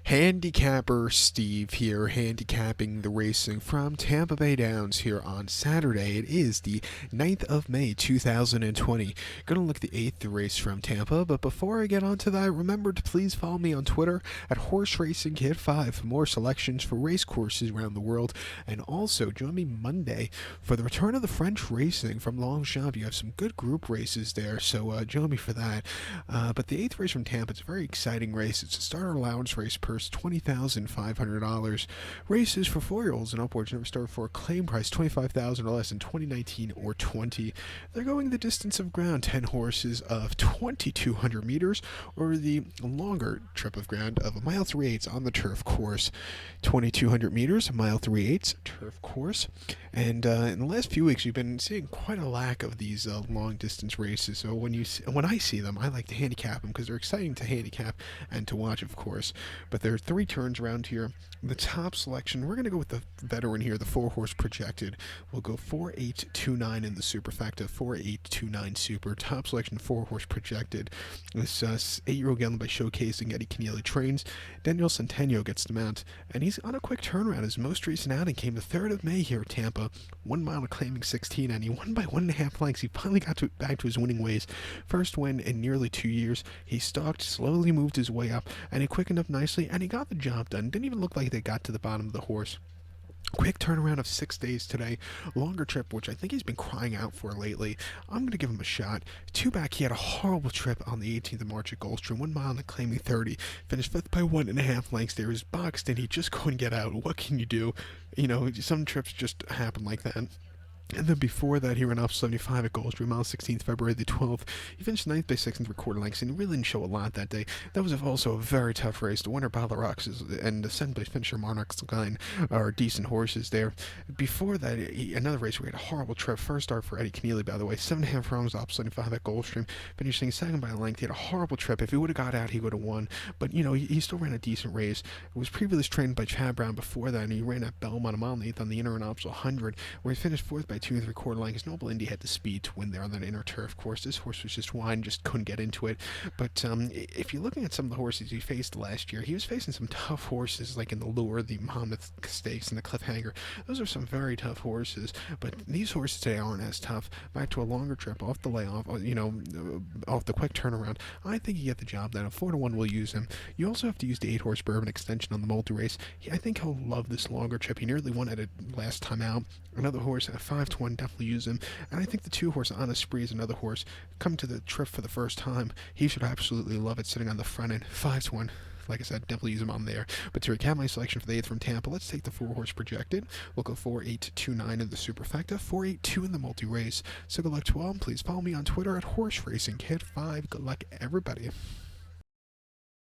Handicapper Steve here, handicapping the racing from Tampa Bay Downs here on Saturday. It is the 9th of May 2020. Gonna look at the 8th race from Tampa, but before I get onto that, remember to please follow me on Twitter at Horse Racing Kid 5 for more selections for race courses around the world, and also join me Monday for the return of the French racing from Longchamp. You have some good group races there, so join me for that. But the 8th race from Tampa, it's a very exciting race. It's a starter allowance race, purse $20,500. Races for 4-year-olds and upwards never start for a claim price $25,000 or less in 2019 or 20. They're going the distance of ground, 10 horses of 2,200 meters, or the longer trip of ground of a mile 3/8 on the turf course. 2,200 meters, a mile 3/8 turf course. And in the last few weeks, we've been seeing quite a lack of these long distance races. So when I see them, I like to handicap them because they're exciting to handicap and to watch, of course. But there are 3 turns around here. The top selection, we're going to go with the veteran here, the 4-horse projected. We'll go 4-8-2-9 in the superfecta, 4-8-2-9 super. Top selection, 4-horse projected. This 8-year-old gelding by Showcasing Eddie Keneally trains. Daniel Centeno gets the mount, and he's on a quick turnaround. His most recent outing came the 3rd of May here at Tampa. 1 mile claiming 16, and he won by 1.5 lengths. He finally got back to his winning ways. First win in nearly 2 years. He stalked, slowly moved his way up, and he quickened up nicely, and he got the job done. Didn't even look like they got to the bottom of the horse. Quick turnaround of 6 days today. Longer trip, which I think he's been crying out for lately. I'm going to give him a shot. 2 back, he had a horrible trip on the 18th of March at Gulfstream. 1 mile and claiming 30. Finished 5th by 1.5 lengths there. He was boxed and he just couldn't get out. What can you do? You know, some trips just happen like that. And then before that, he ran off 75 at Gulfstream, mile 16th, February the 12th. He finished 9th by 6th quarter lengths, and he really didn't show a lot that day. That was also a very tough race. The winner, Balarox, and the 7th place finisher, Monarch's Line, are decent horses there. Before that, another race where he had a horrible trip. First start for Eddie Keneally, by the way. 7.5 rounds off 75 at Gulfstream, finishing 2nd by a length. He had a horrible trip. If he would have got out, he would have won. But, you know, he still ran a decent race. He was previously trained by Chad Brown before that, and he ran at Belmont a mile and 8th on the inner and optional 100, where he finished 4th by 2.75 lengths. Noble Indy had the speed to win there on that inner turf course. This horse was just wide, just couldn't get into it. But if you're looking at some of the horses he faced last year, he was facing some tough horses like in the Lure, the Monmouth Stakes, and the Cliffhanger. Those are some very tough horses. But these horses today aren't as tough. Back to a longer trip off the layoff, off the quick turnaround. I think you get the job done. A 4-1 will use him. You also have to use the 8-horse Bourbon Extension on the multi-race. I think he'll love this longer trip. He nearly won at it last time out. Another horse at 5-1 definitely use him. And I think the 2-horse Honest Spree is another horse coming to the trip for the first time. He should absolutely love it sitting on the front end. 5-1. Like I said, definitely use him on there. But to recap my selection for the 8th from Tampa, let's take the 4-horse projected. We'll go 4-8-2-9 in the superfecta, 4-8-2 in the multi-race. So good luck to all. Please follow me on Twitter at Horse Racing Kid 5. Good luck, everybody.